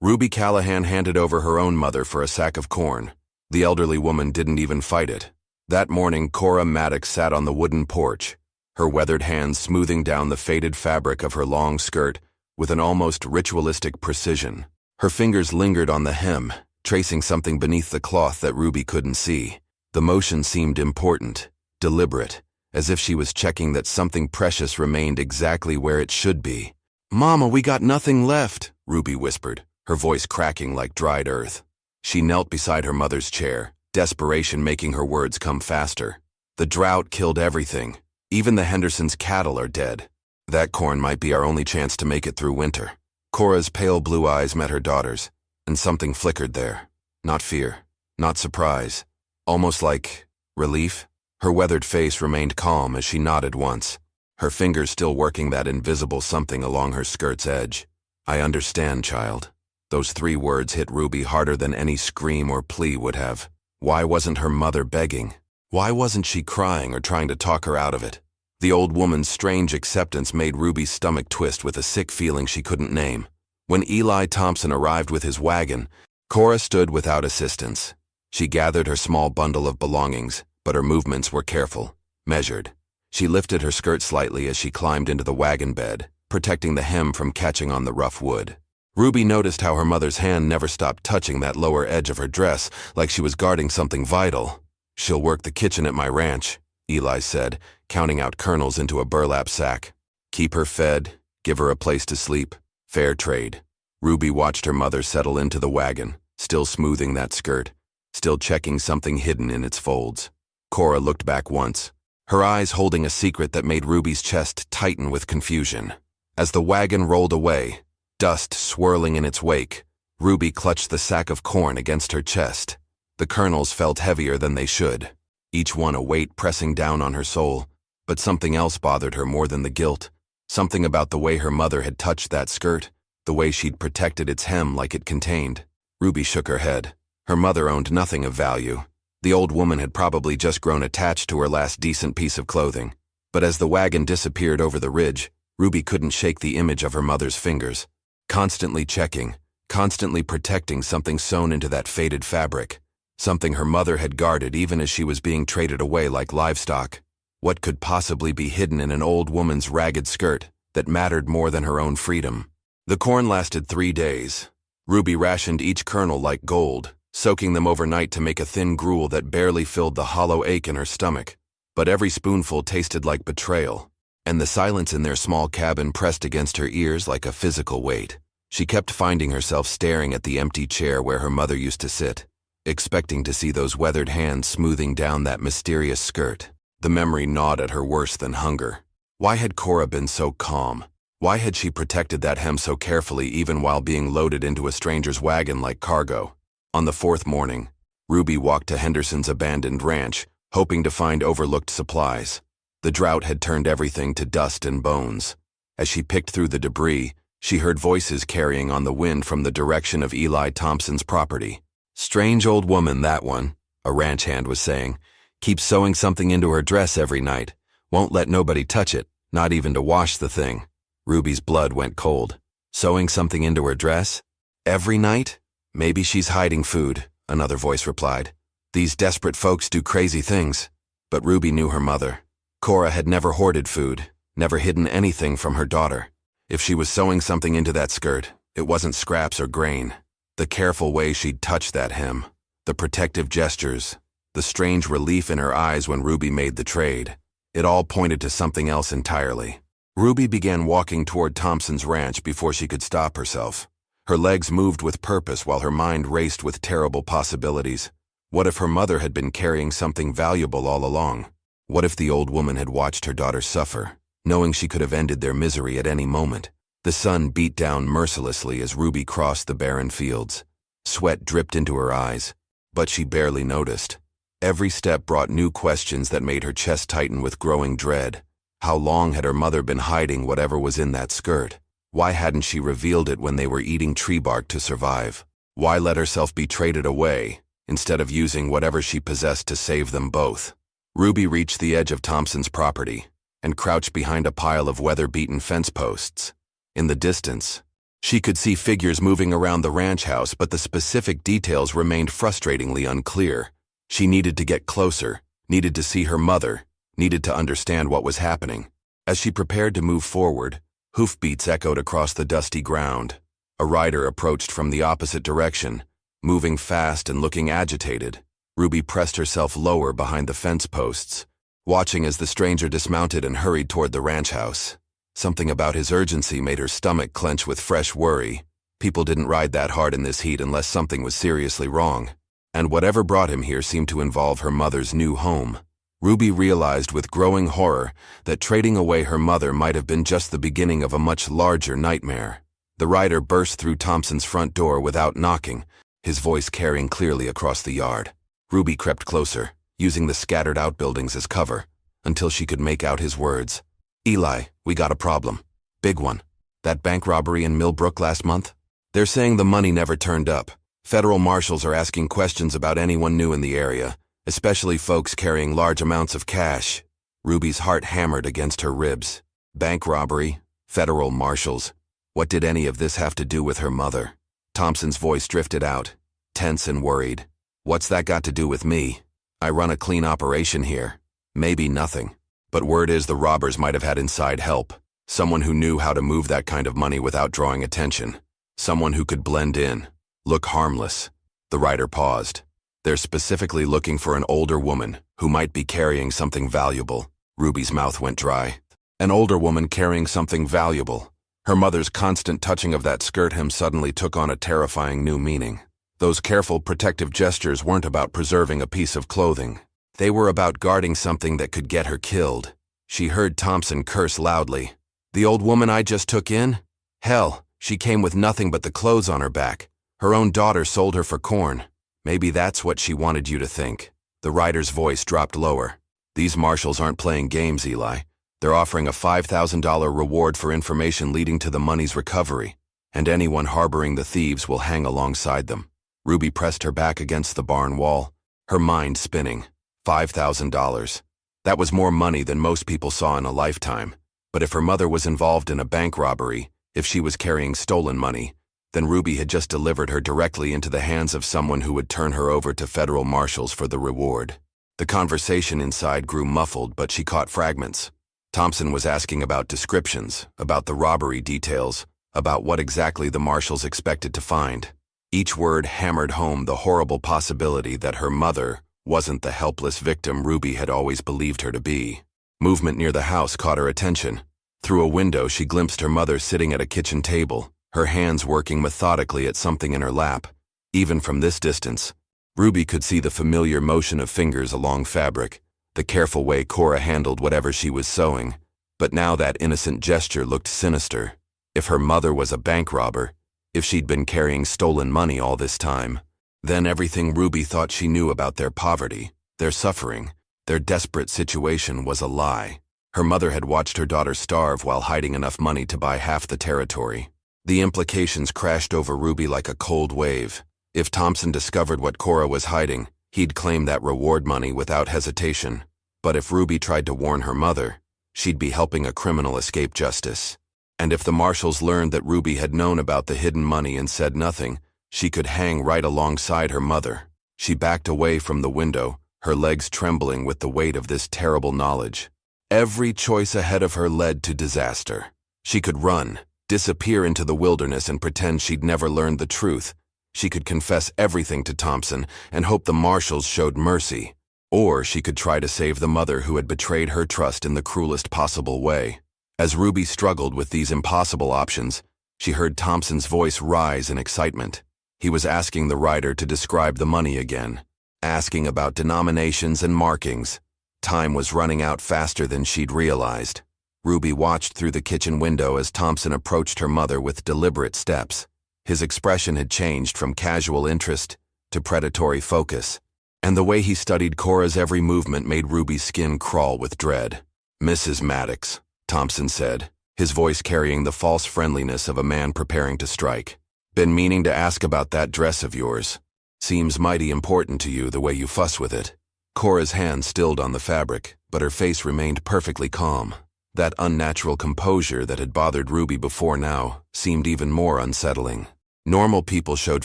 Ruby Callahan handed over her own mother for a sack of corn. The elderly woman didn't even fight it. That morning, Cora Maddox sat on the wooden porch, her weathered hands smoothing down the faded fabric of her long skirt with an almost ritualistic precision. Her fingers lingered on the hem, tracing something beneath the cloth that Ruby couldn't see. The motion seemed important, deliberate, as if she was checking that something precious remained exactly where it should be. "Mama, we got nothing left," Ruby whispered, her voice cracking like dried earth. She knelt beside her mother's chair, desperation making her words come faster. "The drought killed everything. Even the Hendersons' cattle are dead. That corn might be our only chance to make it through winter." Cora's pale blue eyes met her daughter's, and something flickered there. Not fear, not surprise, almost like relief. Her weathered face remained calm as she nodded once, her fingers still working that invisible something along her skirt's edge. "I understand, child." Those 3 words hit Ruby harder than any scream or plea would have. Why wasn't her mother begging? Why wasn't she crying or trying to talk her out of it? The old woman's strange acceptance made Ruby's stomach twist with a sick feeling she couldn't name. When Eli Thompson arrived with his wagon, Cora stood without assistance. She gathered her small bundle of belongings, but her movements were careful, measured. She lifted her skirt slightly as she climbed into the wagon bed, protecting the hem from catching on the rough wood. Ruby noticed how her mother's hand never stopped touching that lower edge of her dress, like she was guarding something vital. "She'll work the kitchen at my ranch," Eli said, counting out kernels into a burlap sack. "Keep her fed, give her a place to sleep. Fair trade." Ruby watched her mother settle into the wagon, still smoothing that skirt, still checking something hidden in its folds. Cora looked back once, her eyes holding a secret that made Ruby's chest tighten with confusion. As the wagon rolled away, dust swirling in its wake, Ruby clutched the sack of corn against her chest. The kernels felt heavier than they should, each one a weight pressing down on her soul, but something else bothered her more than the guilt. Something about the way her mother had touched that skirt, the way she'd protected its hem like it contained. Ruby shook her head. Her mother owned nothing of value. The old woman had probably just grown attached to her last decent piece of clothing. But as the wagon disappeared over the ridge, Ruby couldn't shake the image of her mother's fingers, constantly checking, constantly protecting something sewn into that faded fabric. Something her mother had guarded even as she was being traded away like livestock. What could possibly be hidden in an old woman's ragged skirt that mattered more than her own freedom? The corn lasted 3 days. Ruby rationed each kernel like gold, soaking them overnight to make a thin gruel that barely filled the hollow ache in her stomach. But every spoonful tasted like betrayal, and the silence in their small cabin pressed against her ears like a physical weight. She kept finding herself staring at the empty chair where her mother used to sit, expecting to see those weathered hands smoothing down that mysterious skirt. The memory gnawed at her worse than hunger. Why had Cora been so calm? Why had she protected that hem so carefully even while being loaded into a stranger's wagon like cargo? On the 4th morning, Ruby walked to Henderson's abandoned ranch, hoping to find overlooked supplies. The drought had turned everything to dust and bones. As she picked through the debris, she heard voices carrying on the wind from the direction of Eli Thompson's property. "Strange old woman, that one," a ranch hand was saying. "Keeps sewing something into her dress every night. Won't let nobody touch it, not even to wash the thing." Ruby's blood went cold. Sewing something into her dress? Every night? "Maybe she's hiding food," another voice replied. "These desperate folks do crazy things." But Ruby knew her mother. Cora had never hoarded food, never hidden anything from her daughter. If she was sewing something into that skirt, it wasn't scraps or grain. The careful way she'd touched that hem, the protective gestures, the strange relief in her eyes when Ruby made the trade, it all pointed to something else entirely. Ruby began walking toward Thompson's ranch before she could stop herself. Her legs moved with purpose while her mind raced with terrible possibilities. What if her mother had been carrying something valuable all along? What if the old woman had watched her daughter suffer, knowing she could have ended their misery at any moment? The sun beat down mercilessly as Ruby crossed the barren fields. Sweat dripped into her eyes, but she barely noticed. Every step brought new questions that made her chest tighten with growing dread. How long had her mother been hiding whatever was in that skirt? Why hadn't she revealed it when they were eating tree bark to survive? Why let herself be traded away, instead of using whatever she possessed to save them both? Ruby reached the edge of Thompson's property and crouched behind a pile of weather-beaten fence posts. In the distance, She could see figures moving around the ranch house, but the specific details remained frustratingly unclear. She needed to get closer, needed to see her mother, needed to understand what was happening. As she prepared to move forward, hoofbeats echoed across the dusty ground. A rider approached from the opposite direction, moving fast and looking agitated. Ruby pressed herself lower behind the fence posts, watching as the stranger dismounted and hurried toward the ranch house. Something about his urgency made her stomach clench with fresh worry. People didn't ride that hard in this heat unless something was seriously wrong. And whatever brought him here seemed to involve her mother's new home. Ruby realized with growing horror that trading away her mother might have been just the beginning of a much larger nightmare. The rider burst through Thompson's front door without knocking, his voice carrying clearly across the yard. Ruby crept closer, using the scattered outbuildings as cover, until she could make out his words. "Eli, we got a problem. Big one. That bank robbery in Millbrook last month? They're saying the money never turned up. Federal marshals are asking questions about anyone new in the area, especially folks carrying large amounts of cash." Ruby's heart hammered against her ribs. Bank robbery, federal marshals. What did any of this have to do with her mother? Thompson's voice drifted out, tense and worried. "What's that got to do with me? I run a clean operation here. Maybe nothing. But word is the robbers might have had inside help. Someone who knew how to move that kind of money without drawing attention. Someone who could blend in, look harmless." The rider paused. "They're specifically looking for an older woman who might be carrying something valuable." Ruby's mouth went dry. An older woman carrying something valuable. Her mother's constant touching of that skirt hem suddenly took on a terrifying new meaning. Those careful, protective gestures weren't about preserving a piece of clothing. They were about guarding something that could get her killed. She heard Thompson curse loudly. "The old woman I just took in? Hell, she came with nothing but the clothes on her back. Her own daughter sold her for corn. Maybe that's what she wanted you to think." The rider's voice dropped lower. "These marshals aren't playing games, Eli. They're offering a $5,000 reward for information leading to the money's recovery, and anyone harboring the thieves will hang alongside them." Ruby pressed her back against the barn wall, her mind spinning. $5,000. That was more money than most people saw in a lifetime. But if her mother was involved in a bank robbery, if she was carrying stolen money, then Ruby had just delivered her directly into the hands of someone who would turn her over to federal marshals for the reward. The conversation inside grew muffled, but she caught fragments. Thompson was asking about descriptions, about the robbery details, about what exactly the marshals expected to find. Each word hammered home the horrible possibility that her mother wasn't the helpless victim Ruby had always believed her to be. Movement near the house caught her attention. Through a window, she glimpsed her mother sitting at a kitchen table, her hands working methodically at something in her lap. Even from this distance, Ruby could see the familiar motion of fingers along fabric, the careful way Cora handled whatever she was sewing. But now that innocent gesture looked sinister. If her mother was a bank robber, if she'd been carrying stolen money all this time, then everything Ruby thought she knew about their poverty, their suffering, their desperate situation was a lie. Her mother had watched her daughter starve while hiding enough money to buy half the territory. The implications crashed over Ruby like a cold wave. If Thompson discovered what Cora was hiding, he'd claim that reward money without hesitation. But if Ruby tried to warn her mother, she'd be helping a criminal escape justice. And if the marshals learned that Ruby had known about the hidden money and said nothing, she could hang right alongside her mother. She backed away from the window, her legs trembling with the weight of this terrible knowledge. Every choice ahead of her led to disaster. She could run, disappear into the wilderness and pretend she'd never learned the truth. She could confess everything to Thompson and hope the marshals showed mercy. Or she could try to save the mother who had betrayed her trust in the cruelest possible way. As Ruby struggled with these impossible options, she heard Thompson's voice rise in excitement. He was asking the rider to describe the money again, asking about denominations and markings. Time was running out faster than she'd realized. Ruby watched through the kitchen window as Thompson approached her mother with deliberate steps. His expression had changed from casual interest to predatory focus, and the way he studied Cora's every movement made Ruby's skin crawl with dread. "Mrs. Maddox," Thompson said, his voice carrying the false friendliness of a man preparing to strike. "Been meaning to ask about that dress of yours. Seems mighty important to you the way you fuss with it." Cora's hand stilled on the fabric, but her face remained perfectly calm. That unnatural composure that had bothered Ruby before now seemed even more unsettling. Normal people showed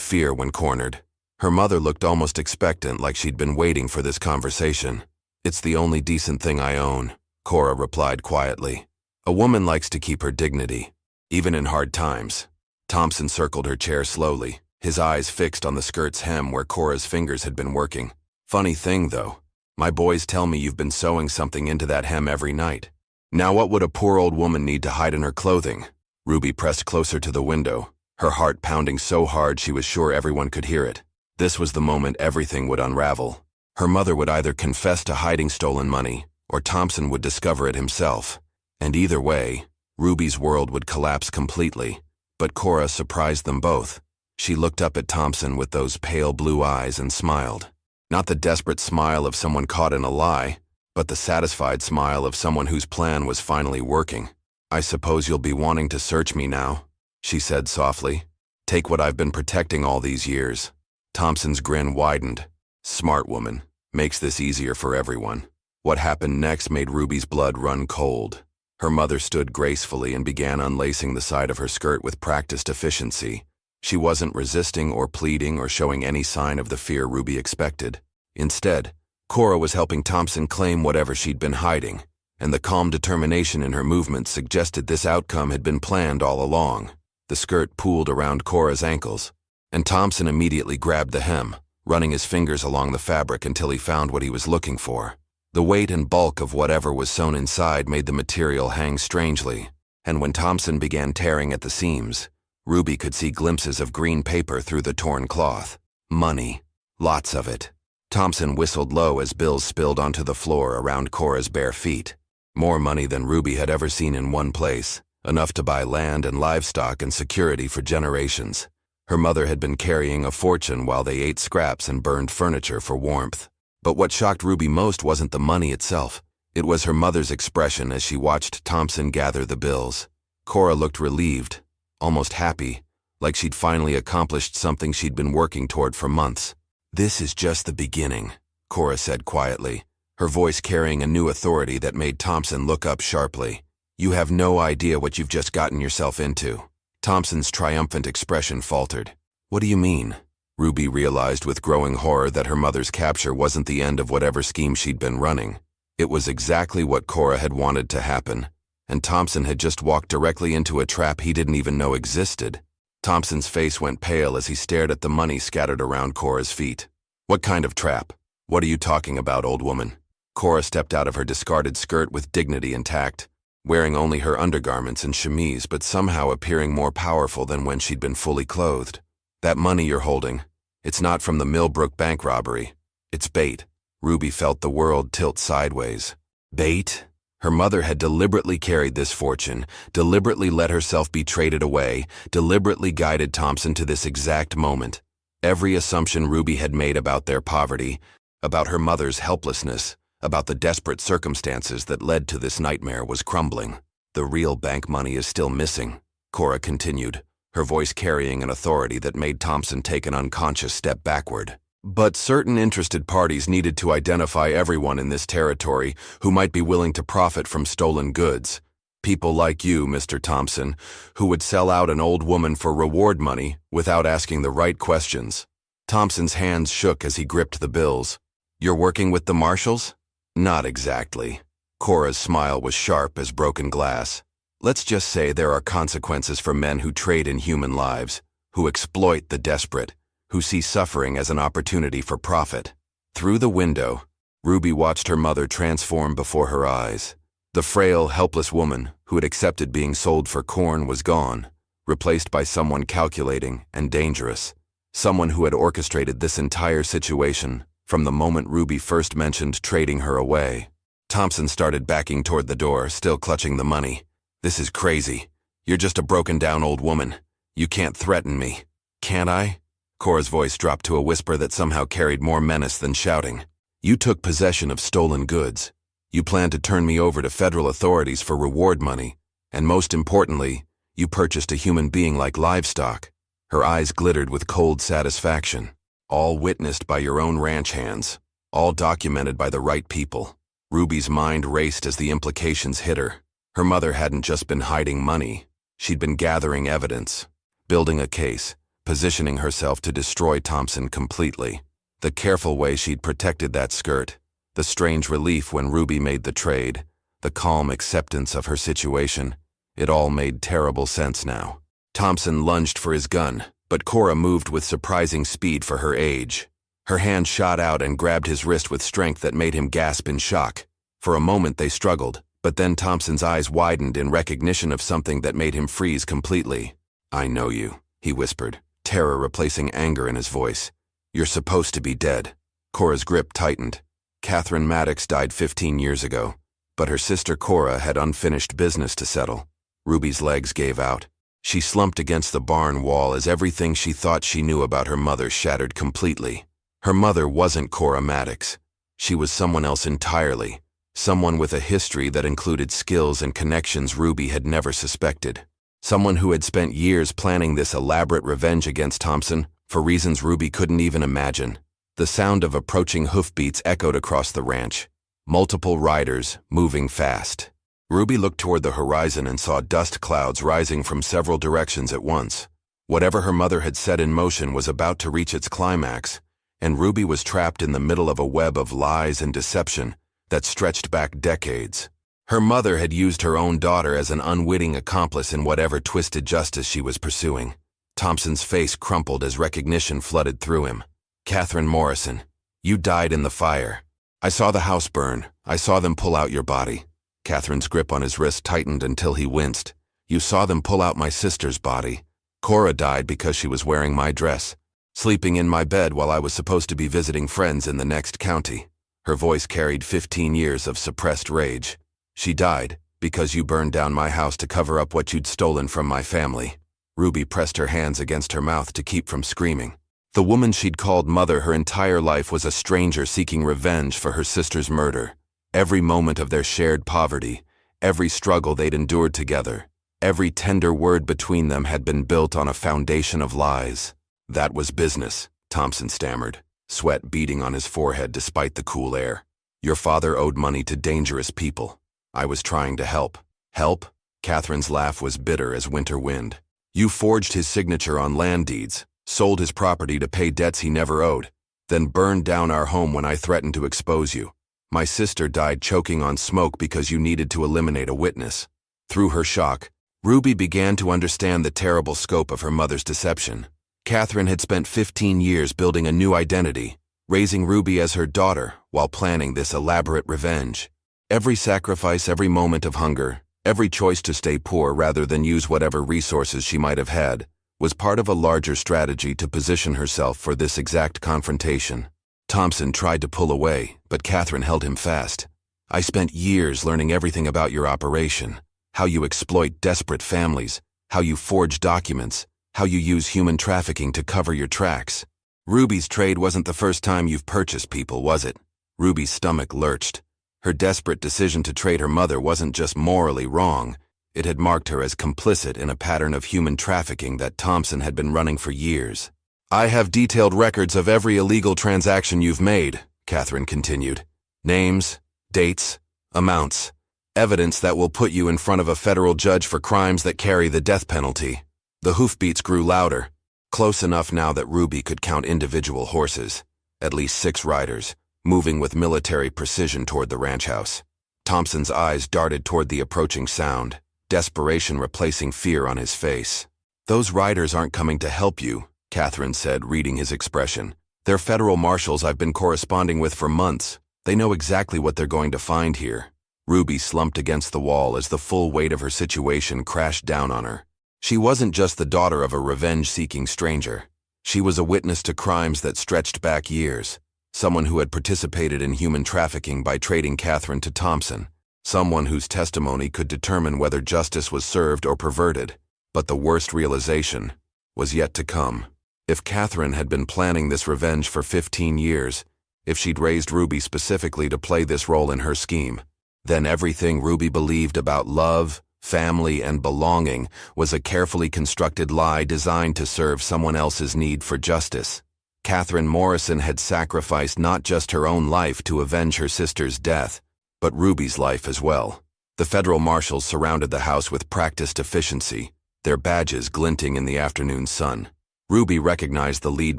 fear when cornered. Her mother looked almost expectant, like she'd been waiting for this conversation. "It's the only decent thing I own," Cora replied quietly. "A woman likes to keep her dignity, even in hard times." Thompson circled her chair slowly, his eyes fixed on the skirt's hem where Cora's fingers had been working. "Funny thing, though. My boys tell me you've been sewing something into that hem every night. Now what would a poor old woman need to hide in her clothing?" Ruby pressed closer to the window, her heart pounding so hard she was sure everyone could hear it. This was the moment everything would unravel. Her mother would either confess to hiding stolen money, or Thompson would discover it himself. And either way, Ruby's world would collapse completely. But Cora surprised them both. She looked up at Thompson with those pale blue eyes and smiled. Not the desperate smile of someone caught in a lie, but the satisfied smile of someone whose plan was finally working. "I suppose you'll be wanting to search me now," she said softly. "Take what I've been protecting all these years." Thompson's grin widened. "Smart woman. Makes this easier for everyone." What happened next made Ruby's blood run cold. Her mother stood gracefully and began unlacing the side of her skirt with practiced efficiency. She wasn't resisting or pleading or showing any sign of the fear Ruby expected. Instead, Cora was helping Thompson claim whatever she'd been hiding, and the calm determination in her movements suggested this outcome had been planned all along. The skirt pooled around Cora's ankles, and Thompson immediately grabbed the hem, running his fingers along the fabric until he found what he was looking for. The weight and bulk of whatever was sewn inside made the material hang strangely, and when Thompson began tearing at the seams, Ruby could see glimpses of green paper through the torn cloth. Money. Lots of it. Thompson whistled low as bills spilled onto the floor around Cora's bare feet. More money than Ruby had ever seen in one place, enough to buy land and livestock and security for generations. Her mother had been carrying a fortune while they ate scraps and burned furniture for warmth. But what shocked Ruby most wasn't the money itself. It was her mother's expression as she watched Thompson gather the bills. Cora looked relieved, almost happy, like she'd finally accomplished something she'd been working toward for months. "This is just the beginning," Cora said quietly, her voice carrying a new authority that made Thompson look up sharply. "You have no idea what you've just gotten yourself into." Thompson's triumphant expression faltered. "What do you mean?" Ruby realized with growing horror that her mother's capture wasn't the end of whatever scheme she'd been running. It was exactly what Cora had wanted to happen, and Thompson had just walked directly into a trap he didn't even know existed. Thompson's face went pale as he stared at the money scattered around Cora's feet. "What kind of trap? What are you talking about, old woman?" Cora stepped out of her discarded skirt with dignity intact, wearing only her undergarments and chemise, but somehow appearing more powerful than when she'd been fully clothed. "That money you're holding, it's not from the Millbrook bank robbery. It's bait." Ruby felt the world tilt sideways. Bait? Her mother had deliberately carried this fortune, deliberately let herself be traded away, deliberately guided Thompson to this exact moment. Every assumption Ruby had made about their poverty, about her mother's helplessness, about the desperate circumstances that led to this nightmare was crumbling. "The real bank money is still missing," Cora continued, her voice carrying an authority that made Thompson take an unconscious step backward. "But certain interested parties needed to identify everyone in this territory who might be willing to profit from stolen goods. People like you, Mr. Thompson, who would sell out an old woman for reward money without asking the right questions." Thompson's hands shook as he gripped the bills. "You're working with the marshals?" "Not exactly." Cora's smile was sharp as broken glass. "Let's just say there are consequences for men who trade in human lives, who exploit the desperate, who see suffering as an opportunity for profit." Through the window, Ruby watched her mother transform before her eyes. The frail, helpless woman who had accepted being sold for corn was gone, replaced by someone calculating and dangerous, someone who had orchestrated this entire situation from the moment Ruby first mentioned trading her away. Thompson started backing toward the door, still clutching the money. "This is crazy. You're just a broken-down old woman. You can't threaten me." "Can't I?" Cora's voice dropped to a whisper that somehow carried more menace than shouting. "You took possession of stolen goods. You planned to turn me over to federal authorities for reward money. And most importantly, you purchased a human being like livestock." Her eyes glittered with cold satisfaction. "All witnessed by your own ranch hands. All documented by the right people." Ruby's mind raced as the implications hit her. Her mother hadn't just been hiding money. She'd been gathering evidence, building a case, positioning herself to destroy Thompson completely. The careful way she'd protected that skirt, the strange relief when Ruby made the trade, the calm acceptance of her situation, it all made terrible sense now. Thompson lunged for his gun, but Cora moved with surprising speed for her age. Her hand shot out and grabbed his wrist with strength that made him gasp in shock. For a moment they struggled, but then Thompson's eyes widened in recognition of something that made him freeze completely. "I know you," he whispered, terror replacing anger in his voice. "You're supposed to be dead." Cora's grip tightened. Catherine Maddox died 15 years ago, but her sister Cora had unfinished business to settle. Ruby's legs gave out. She slumped against the barn wall as everything she thought she knew about her mother shattered completely. Her mother wasn't Cora Maddox. She was someone else entirely, someone with a history that included skills and connections Ruby had never suspected. Someone who had spent years planning this elaborate revenge against Thompson for reasons Ruby couldn't even imagine. The sound of approaching hoofbeats echoed across the ranch. Multiple riders, moving fast. Ruby looked toward the horizon and saw dust clouds rising from several directions at once. Whatever her mother had set in motion was about to reach its climax, and Ruby was trapped in the middle of a web of lies and deception that stretched back decades. Her mother had used her own daughter as an unwitting accomplice in whatever twisted justice she was pursuing. Thompson's face crumpled as recognition flooded through him. "Catherine Morrison, you died in the fire. I saw the house burn. I saw them pull out your body." Catherine's grip on his wrist tightened until he winced. "You saw them pull out my sister's body. Cora died because she was wearing my dress, sleeping in my bed while I was supposed to be visiting friends in the next county." Her voice carried 15 years of suppressed rage. "She died because you burned down my house to cover up what you'd stolen from my family." Ruby pressed her hands against her mouth to keep from screaming. The woman she'd called mother her entire life was a stranger seeking revenge for her sister's murder. Every moment of their shared poverty, every struggle they'd endured together, every tender word between them had been built on a foundation of lies. "That was business," Thompson stammered, sweat beading on his forehead despite the cool air. "Your father owed money to dangerous people. I was trying to help." "Help?" Catherine's laugh was bitter as winter wind. "You forged his signature on land deeds, sold his property to pay debts he never owed, then burned down our home when I threatened to expose you. My sister died choking on smoke because you needed to eliminate a witness." Through her shock, Ruby began to understand the terrible scope of her mother's deception. Catherine had spent 15 years building a new identity, raising Ruby as her daughter while planning this elaborate revenge. Every sacrifice, every moment of hunger, every choice to stay poor rather than use whatever resources she might have had, was part of a larger strategy to position herself for this exact confrontation. Thompson tried to pull away, but Catherine held him fast. "I spent years learning everything about your operation, how you exploit desperate families, how you forge documents, how you use human trafficking to cover your tracks. Ruby's trade wasn't the first time you've purchased people, was it?" Ruby's stomach lurched. Her desperate decision to trade her mother wasn't just morally wrong, it had marked her as complicit in a pattern of human trafficking that Thompson had been running for years. "I have detailed records of every illegal transaction you've made," Catherine continued. "Names, dates, amounts, evidence that will put you in front of a federal judge for crimes that carry the death penalty." The hoofbeats grew louder, close enough now that Ruby could count individual horses, at least 6 riders, moving with military precision toward the ranch house. Thompson's eyes darted toward the approaching sound, desperation replacing fear on his face. "Those riders aren't coming to help you," Catherine said, reading his expression. "They're federal marshals I've been corresponding with for months. They know exactly what they're going to find here." Ruby slumped against the wall as the full weight of her situation crashed down on her. She wasn't just the daughter of a revenge-seeking stranger. She was a witness to crimes that stretched back years, someone who had participated in human trafficking by trading Catherine to Thompson, someone whose testimony could determine whether justice was served or perverted. But the worst realization was yet to come. If Catherine had been planning this revenge for 15 years, if she'd raised Ruby specifically to play this role in her scheme, then everything Ruby believed about love, family, and belonging was a carefully constructed lie designed to serve someone else's need for justice. Catherine Morrison had sacrificed not just her own life to avenge her sister's death, but Ruby's life as well. The federal marshals surrounded the house with practiced efficiency, their badges glinting in the afternoon sun. Ruby recognized the lead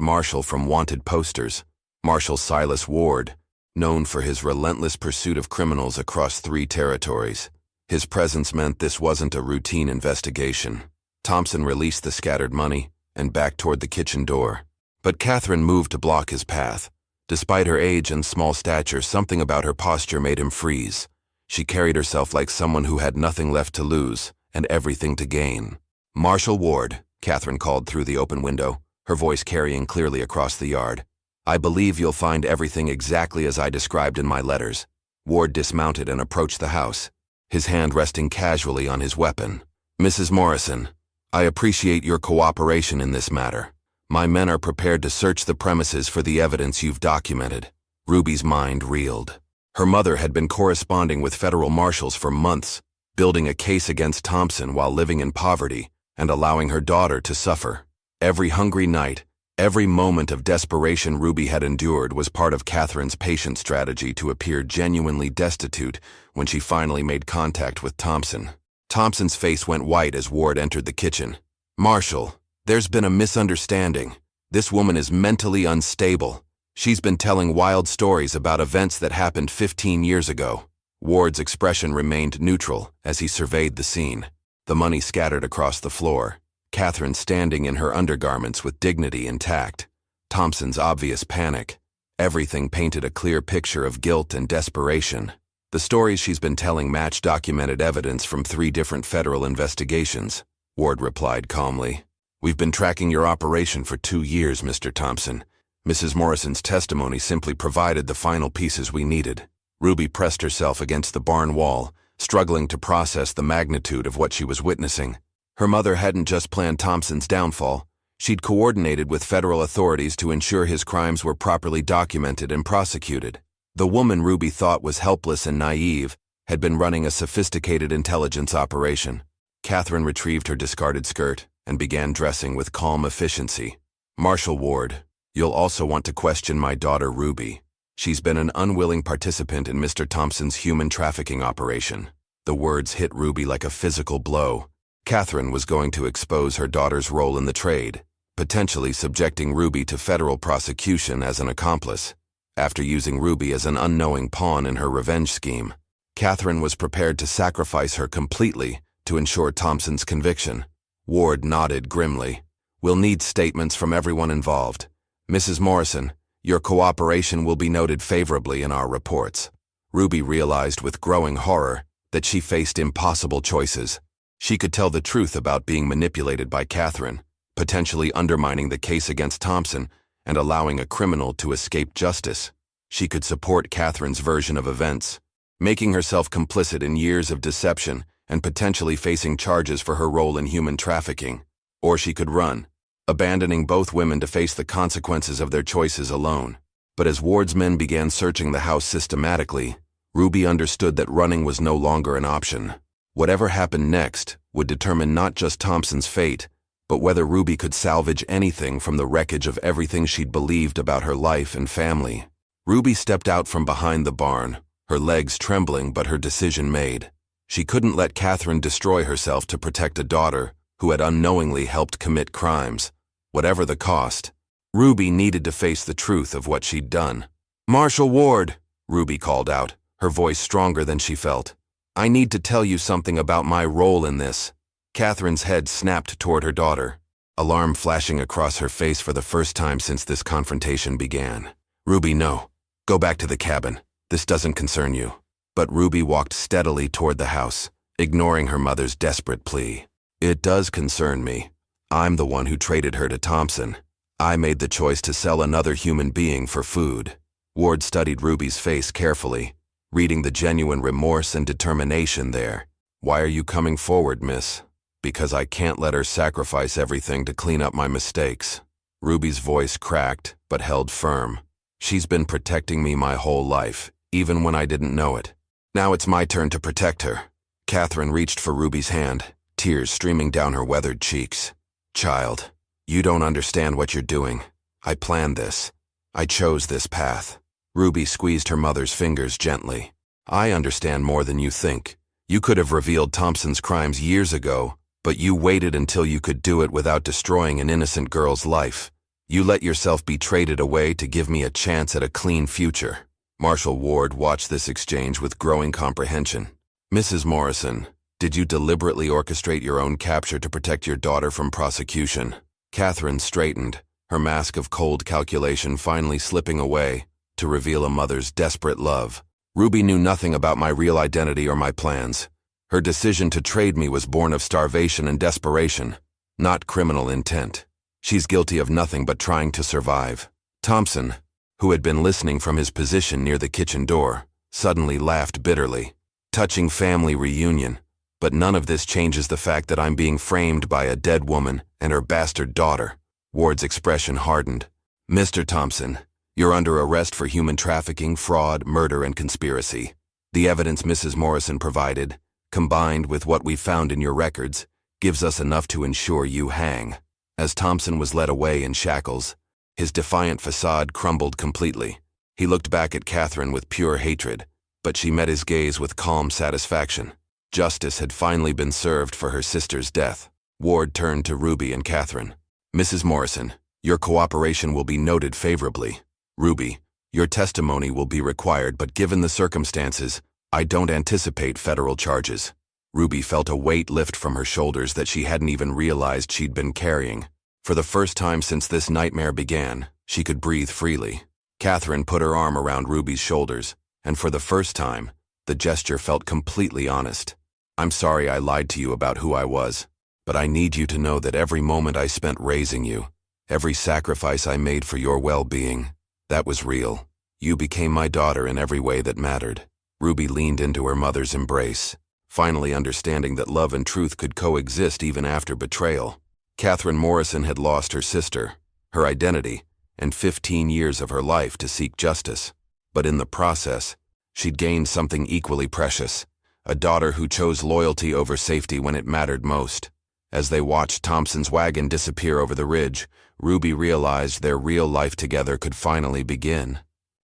marshal from wanted posters, Marshal Silas Ward, known for his relentless pursuit of criminals across 3 territories. His presence meant this wasn't a routine investigation. Thompson released the scattered money and backed toward the kitchen door. But Catherine moved to block his path. Despite her age and small stature, something about her posture made him freeze. She carried herself like someone who had nothing left to lose and everything to gain. "Marshal Ward," Catherine called through the open window, her voice carrying clearly across the yard. "I believe you'll find everything exactly as I described in my letters." Ward dismounted and approached the house, his hand resting casually on his weapon. "Mrs. Morrison, I appreciate your cooperation in this matter. My men are prepared to search the premises for the evidence you've documented." Ruby's mind reeled. Her mother had been corresponding with federal marshals for months, building a case against Thompson while living in poverty and allowing her daughter to suffer. Every hungry night, every moment of desperation Ruby had endured was part of Catherine's patient strategy to appear genuinely destitute when she finally made contact with Thompson. Thompson's face went white as Ward entered the kitchen. "Marshal, there's been a misunderstanding. This woman is mentally unstable. She's been telling wild stories about events that happened 15 years ago." Ward's expression remained neutral as he surveyed the scene. The money scattered across the floor, Catherine standing in her undergarments with dignity intact, Thompson's obvious panic. Everything painted a clear picture of guilt and desperation. The stories she's been telling matched documented evidence from 3 different federal investigations. Ward replied calmly. "We've been tracking your operation for 2 years, Mr. Thompson. Mrs. Morrison's testimony simply provided the final pieces we needed." Ruby pressed herself against the barn wall, struggling to process the magnitude of what she was witnessing. Her mother hadn't just planned Thompson's downfall. She'd coordinated with federal authorities to ensure his crimes were properly documented and prosecuted. The woman Ruby thought was helpless and naive had been running a sophisticated intelligence operation. Catherine retrieved her discarded skirt and began dressing with calm efficiency. "Marshal Ward, you'll also want to question my daughter Ruby. She's been an unwilling participant in Mr. Thompson's human trafficking operation." The words hit Ruby like a physical blow. Catherine was going to expose her daughter's role in the trade, potentially subjecting Ruby to federal prosecution as an accomplice. After using Ruby as an unknowing pawn in her revenge scheme, Catherine was prepared to sacrifice her completely to ensure Thompson's conviction. Ward nodded grimly. "We'll need statements from everyone involved. Mrs. Morrison, your cooperation will be noted favorably in our reports." Ruby realized with growing horror that she faced impossible choices. She could tell the truth about being manipulated by Catherine, potentially undermining the case against Thompson and allowing a criminal to escape justice. She could support Catherine's version of events, making herself complicit in years of deception and potentially facing charges for her role in human trafficking. Or she could run, abandoning both women to face the consequences of their choices alone. But as Ward's men began searching the house systematically, Ruby understood that running was no longer an option. Whatever happened next would determine not just Thompson's fate, but whether Ruby could salvage anything from the wreckage of everything she'd believed about her life and family. Ruby stepped out from behind the barn, her legs trembling but her decision made. She couldn't let Catherine destroy herself to protect a daughter who had unknowingly helped commit crimes. Whatever the cost, Ruby needed to face the truth of what she'd done. "Marshal Ward," Ruby called out, her voice stronger than she felt. "I need to tell you something about my role in this." Catherine's head snapped toward her daughter, alarm flashing across her face for the first time since this confrontation began. "Ruby, no. Go back to the cabin. This doesn't concern you." But Ruby walked steadily toward the house, ignoring her mother's desperate plea. "It does concern me. I'm the one who traded her to Thompson. I made the choice to sell another human being for food." Ward studied Ruby's face carefully, reading the genuine remorse and determination there. "Why are you coming forward, miss?" "Because I can't let her sacrifice everything to clean up my mistakes." Ruby's voice cracked, but held firm. "She's been protecting me my whole life, even when I didn't know it. Now it's my turn to protect her." Catherine reached for Ruby's hand, tears streaming down her weathered cheeks. "Child, you don't understand what you're doing. I planned this. I chose this path." Ruby squeezed her mother's fingers gently. "I understand more than you think. You could have revealed Thompson's crimes years ago, but you waited until you could do it without destroying an innocent girl's life. You let yourself be traded away to give me a chance at a clean future." Marshal Ward watched this exchange with growing comprehension. "Mrs. Morrison, did you deliberately orchestrate your own capture to protect your daughter from prosecution?" Catherine straightened, her mask of cold calculation finally slipping away to reveal a mother's desperate love. "Ruby knew nothing about my real identity or my plans. Her decision to trade me was born of starvation and desperation, not criminal intent. She's guilty of nothing but trying to survive." Thompson, who had been listening from his position near the kitchen door, suddenly laughed bitterly. "Touching family reunion, but none of this changes the fact that I'm being framed by a dead woman and her bastard daughter." Ward's expression hardened. "Mr. Thompson, you're under arrest for human trafficking, fraud, murder, and conspiracy. The evidence Mrs. Morrison provided, combined with what we found in your records, gives us enough to ensure you hang." As Thompson was led away in shackles, his defiant facade crumbled completely. He looked back at Catherine with pure hatred, but she met his gaze with calm satisfaction. Justice had finally been served for her sister's death. Ward turned to Ruby and Catherine. "Mrs. Morrison, your cooperation will be noted favorably. Ruby, your testimony will be required, but given the circumstances, I don't anticipate federal charges." Ruby felt a weight lift from her shoulders that she hadn't even realized she'd been carrying. For the first time since this nightmare began, she could breathe freely. Catherine put her arm around Ruby's shoulders, and for the first time, the gesture felt completely honest. "I'm sorry I lied to you about who I was, but I need you to know that every moment I spent raising you, every sacrifice I made for your well-being, that was real. You became my daughter in every way that mattered." Ruby leaned into her mother's embrace, finally understanding that love and truth could coexist even after betrayal. Catherine Morrison had lost her sister, her identity, and 15 years of her life to seek justice. But in the process, she'd gained something equally precious, a daughter who chose loyalty over safety when it mattered most. As they watched Thompson's wagon disappear over the ridge, Ruby realized their real life together could finally begin.